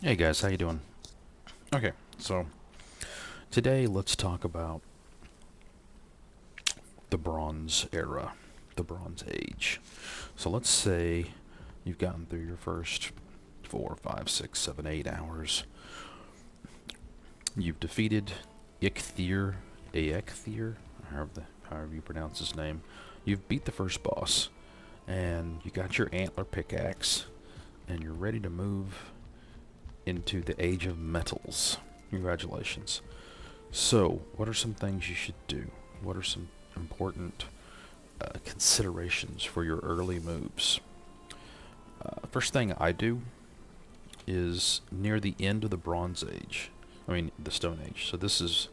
Hey guys, how you doing? Okay, so today let's talk about the Bronze Era, the Bronze Age. So let's say you've gotten through your first 4, 5, 6, 7, 8 hours. You've defeated Eikthyr, however you pronounce his name. You've beat the first boss, and you got your antler pickaxe, and you're ready to move into the Age of Metals. Congratulations. So, what are some things you should do? What are some important considerations for your early moves? First thing I do is near the end of the Bronze Age. I mean, the Stone Age. So this is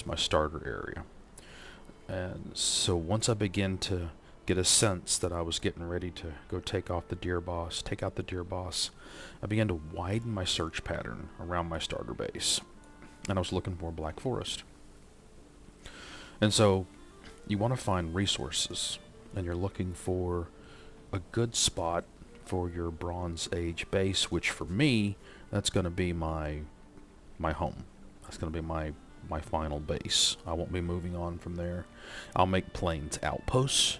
my starter area. And so once I begin to get a sense that I was getting ready to go take out the deer boss, I began to widen my search pattern around my starter base. And I was looking for Black Forest. And so you want to find resources, and you're looking for a good spot for your Bronze Age base, which for me, that's going to be my home. That's going to be my final base. I won't be moving on from there. I'll make plains outposts,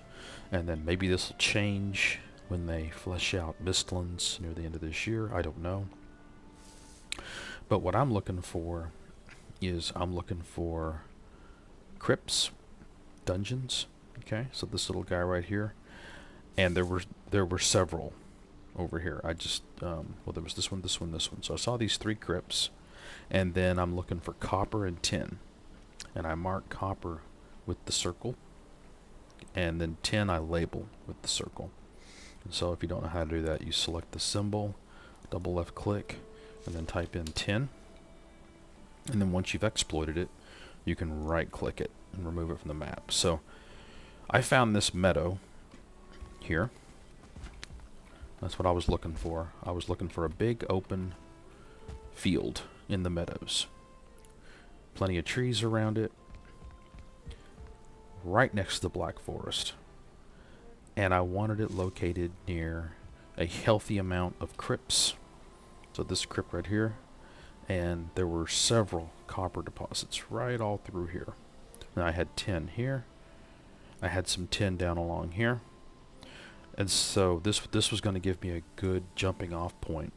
and then maybe this will change when they flesh out Mistlands near the end of this year. I don't know. But what I'm looking for is I'm looking for Crips, dungeons. Okay, so this little guy right here, and there were several over here. I just well, there was this one, this one, this one. So I saw these 3 Crips, and then I'm looking for copper and tin, and I mark copper with the circle, and then tin I label with the circle. And so if you don't know how to do that, you select the symbol, double left click, and then type in tin. And then once you've exploited it, you can right click it and remove it from the map. So I found this meadow here. That's what I was looking for. I was looking for a big open field in the meadows. Plenty of trees around it. Right next to the Black Forest. And I wanted it located near a healthy amount of crypts. So this crypt right here. And there were several copper deposits right all through here. And I had tin here. I had some tin down along here. And so this was going to give me a good jumping off point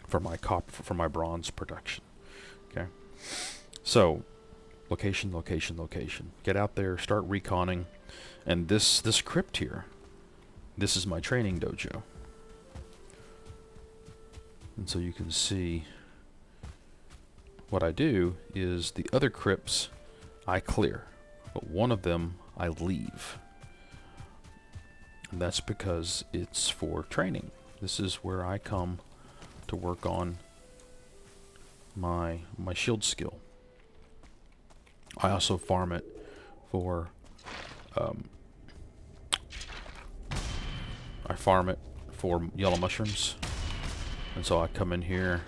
for my bronze production. Okay. So location, location, location. Get out there, start reconning. And this crypt here, this is my training dojo. And so you can see what I do is the other crypts I clear, but one of them I leave. And that's because it's for training. This is where I come to work on my shield skill. I also farm it for yellow mushrooms. And so I come in here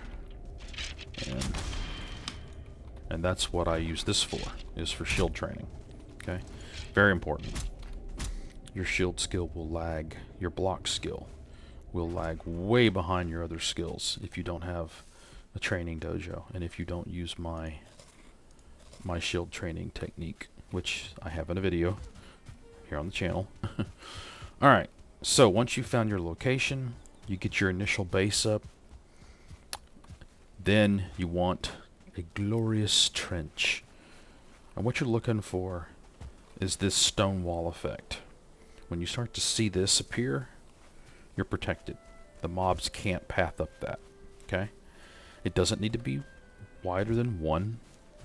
and that's what I use this for, is for shield training. Okay? Very important. Your shield skill will lag, your block skill will lag way behind your other skills if you don't have a training dojo and if you don't use my shield training technique, which I have in a video here on the channel. Alright, so once you've found your location, you get your initial base up, then you want a glorious trench. And what you're looking for is this stone wall effect. When you start to see this appear, you're protected. The mobs can't path up that. Okay? It doesn't need to be wider than 1.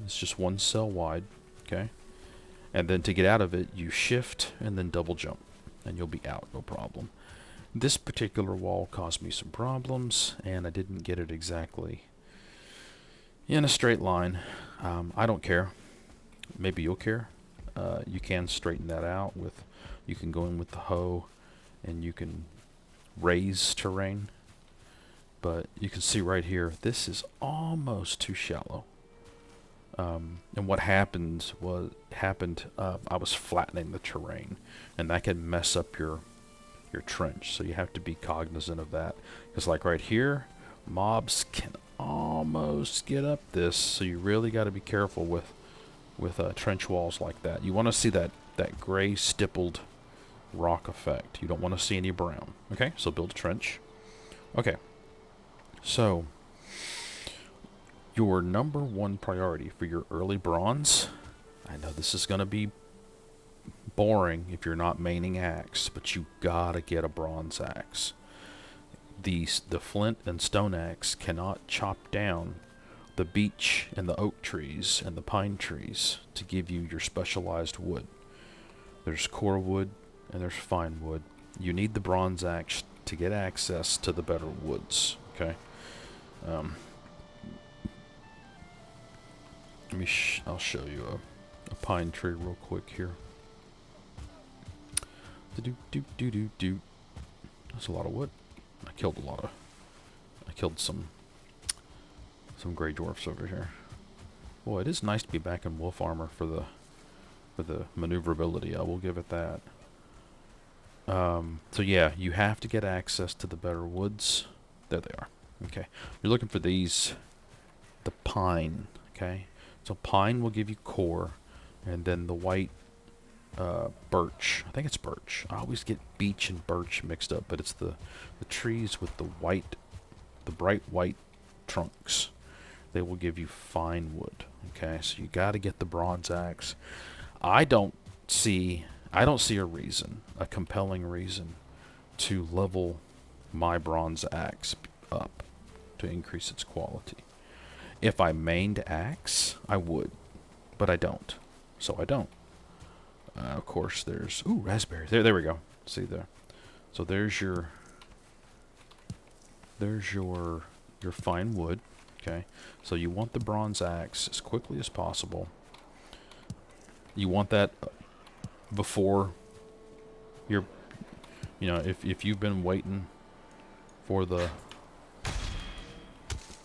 It's just 1 cell wide. Okay? And then to get out of it, you shift and then double jump. And you'll be out, no problem. This particular wall caused me some problems, and I didn't get it exactly in a straight line. I don't care. Maybe you'll care. You can straighten that out with, you can go in with the hoe and you can raise terrain. But you can see right here, this is almost too shallow. And what happened, I was flattening the terrain, and that can mess up your trench. So you have to be cognizant of that. Because like right here, mobs can almost get up this, so you really got to be careful with trench walls like that. You want to see that gray stippled rock effect. You don't want to see any brown. Okay, so build a trench. Okay, so your number one priority for your early bronze, I know this is going to be boring if you're not maining axe, but you gotta get a bronze axe. The flint and stone axe cannot chop down the beech and the oak trees and the pine trees to give you your specialized wood. There's core wood and there's fine wood. You need the bronze axe to get access to the better woods. Okay. I'll show you a pine tree real quick here. That's a lot of wood. I killed some gray dwarfs over here. Boy, it is nice to be back in wolf armor for the maneuverability. I will give it that. So yeah, you have to get access to the better woods. There they are. Okay, you're looking for these, the pine. Okay, so pine will give you core, and then the white birch. I think it's birch. I always get beech and birch mixed up, but it's the trees with the bright white trunks. They will give you fine wood. Okay, so you got to get the bronze axe. I don't see a reason, a compelling reason, to level my bronze axe up to increase its quality. If I mained axe, I would, but I don't. So I don't. Of course, there's raspberry. There we go. See there. So there's your fine wood. Okay. So you want the bronze axe as quickly as possible. You want that before you're, if you've been waiting for the.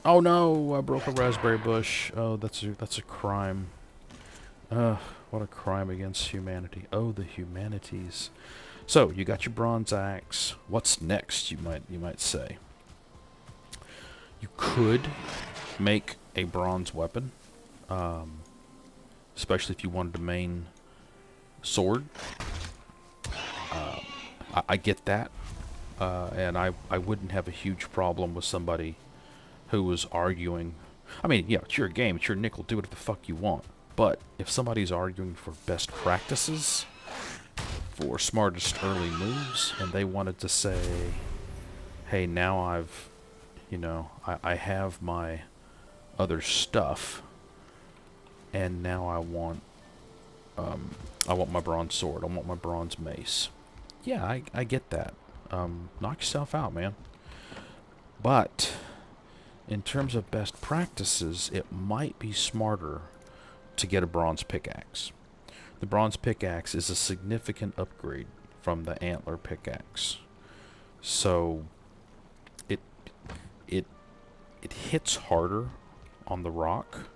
Oh no! I broke a raspberry bush. Oh, that's a crime. What a crime against humanity. Oh, the humanities. So, you got your bronze axe. What's next, you might say? You could make a bronze weapon. Especially if you wanted to main sword. I get that. And I wouldn't have a huge problem with somebody who was arguing. I mean, yeah, it's your game. It's your nickel. Do whatever the fuck you want. But if somebody's arguing for best practices, for smartest early moves, and they wanted to say, hey, now I have my other stuff, and now I want my bronze sword, I want my bronze mace. Yeah, I get that. Knock yourself out, man. But in terms of best practices, it might be smarter to get a bronze pickaxe. The bronze pickaxe is a significant upgrade from the antler pickaxe. So it hits harder on the rock,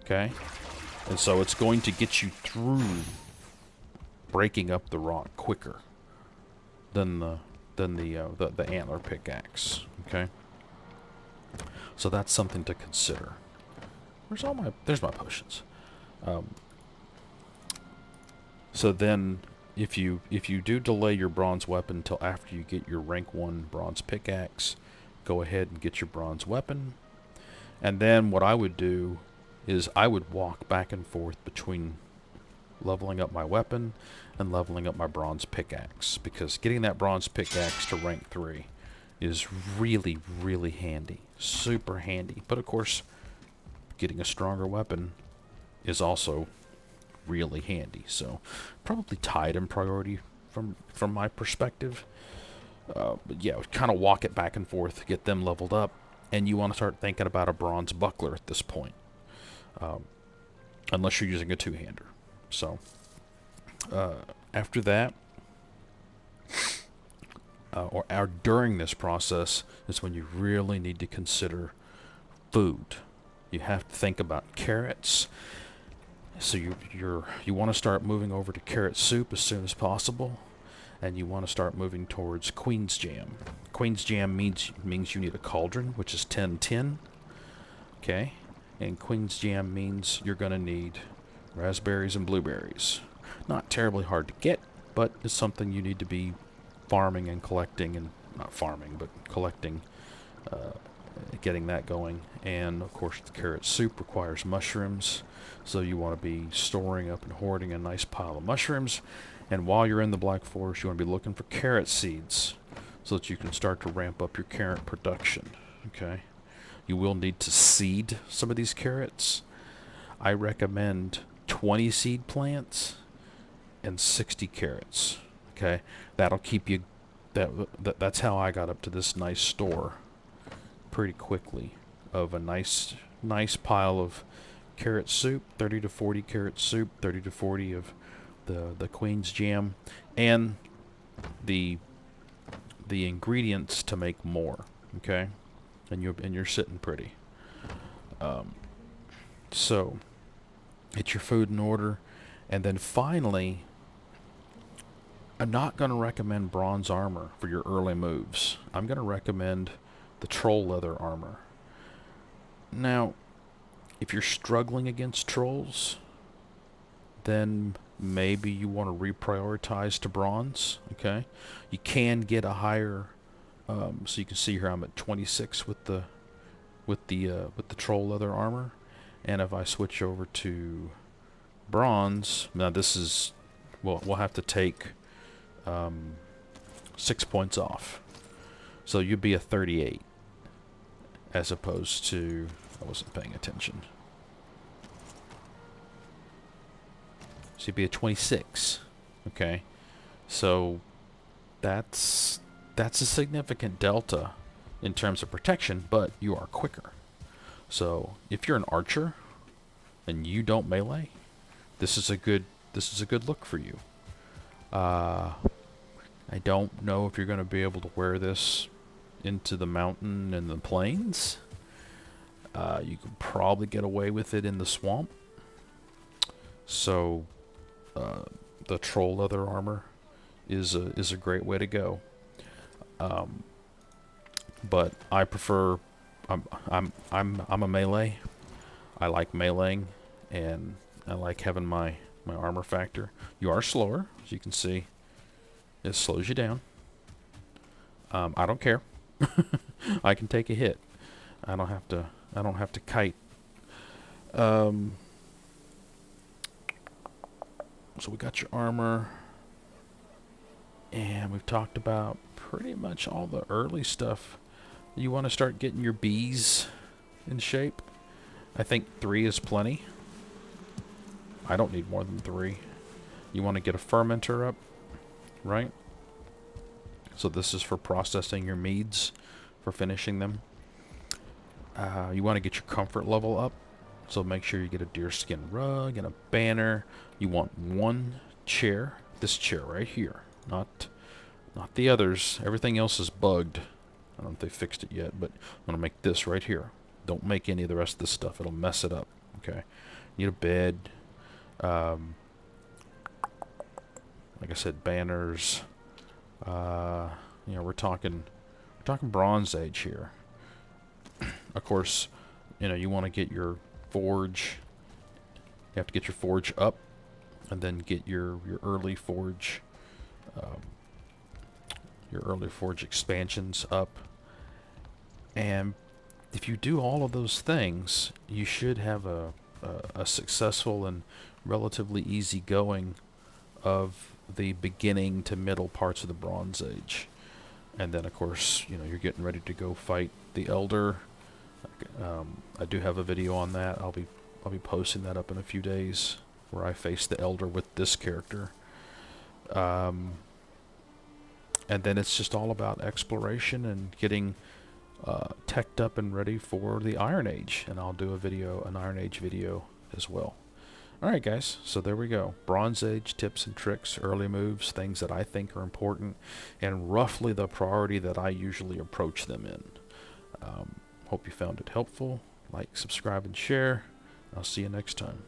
okay? And so it's going to get you through breaking up the rock quicker than the antler pickaxe, okay? So that's something to consider. There's my potions. So then, if you do delay your bronze weapon until after you get your rank 1 bronze pickaxe, go ahead and get your bronze weapon. And then what I would do is I would walk back and forth between leveling up my weapon and leveling up my bronze pickaxe, because getting that bronze pickaxe to rank 3 is really, really handy. Super handy. But of course, getting a stronger weapon is also really handy. So probably tied in priority from my perspective. But yeah, kind of walk it back and forth, get them leveled up, and you want to start thinking about a bronze buckler at this point. Unless you're using a two-hander. So after that, or during this process, is when you really need to consider food. You have to think about carrots. So you want to start moving over to carrot soup as soon as possible. and you want to start moving towards Queen's Jam. Queen's Jam means you need a cauldron, which is 10 tin. Okay, and Queen's Jam means you're going to need raspberries and blueberries. Not terribly hard to get, but it's something you need to be farming and collecting, and not farming, but collecting, getting that going. And of course the carrot soup requires mushrooms, so you want to be storing up and hoarding a nice pile of mushrooms. And while you're in the Black Forest, you want to be looking for carrot seeds so that you can start to ramp up your carrot production. Okay, you will need to seed some of these carrots. I recommend 20 seed plants and 60 carrots. Okay, that'll keep you. That's how I got up to this nice store pretty quickly, of a nice pile of carrot soup, 30 to 40 carrot soup, 30 to 40 of the Queen's Jam, and the ingredients to make more. Okay, and you're sitting pretty. So get your food in order, and then finally, I'm not going to recommend bronze armor for your early moves. I'm going to recommend the troll leather armor. Now, if you're struggling against trolls, then maybe you want to reprioritize to bronze. Okay, you can get a higher. So you can see here I'm at 26 with the troll leather armor, and if I switch over to bronze, now this is, well, we'll have to take 6 points off, so you'd be a 38 as opposed to, I wasn't paying attention. So you'd be a 26. Okay, so that's a significant delta in terms of protection, but you are quicker. So if you're an archer and you don't melee, this is a good look for you. I don't know if you're going to be able to wear this into the mountain and the plains. You could probably get away with it in the swamp. So the troll leather armor is a great way to go. But I prefer. I'm a melee. I like meleeing, and I like having my armor factor. You are slower, as you can see. It slows you down. I don't care. I can take a hit. I don't have to kite. So we got your armor, and we've talked about pretty much all the early stuff. You want to start getting your bees in shape. I think 3 is plenty. I don't need more than 3. You want to get a fermenter up, right? So this is for processing your meads, for finishing them. You want to get your comfort level up, so make sure you get a deerskin rug and a banner. You want 1 chair, this chair right here, not the others. Everything else is bugged. I don't know if they fixed it yet, but I'm going to make this right here. Don't make any of the rest of this stuff. It'll mess it up. Okay. Need a bed. Like I said, banners. We're talking Bronze Age here. Of course, you want to get your forge. You have to get your forge up, and then get your early forge. Your early forge expansions up, and if you do all of those things, you should have a successful and relatively easy going of the beginning to middle parts of the Bronze Age. And then of course, you're getting ready to go fight the Elder. I do have a video on that. I'll be posting that up in a few days, where I face the Elder with this character. And then it's just all about exploration and getting teched up and ready for the Iron Age. And I'll do an Iron Age video as well. Alright guys, so there we go. Bronze Age tips and tricks, early moves, things that I think are important, and roughly the priority that I usually approach them in. Hope you found it helpful. Like, subscribe, and share. I'll see you next time.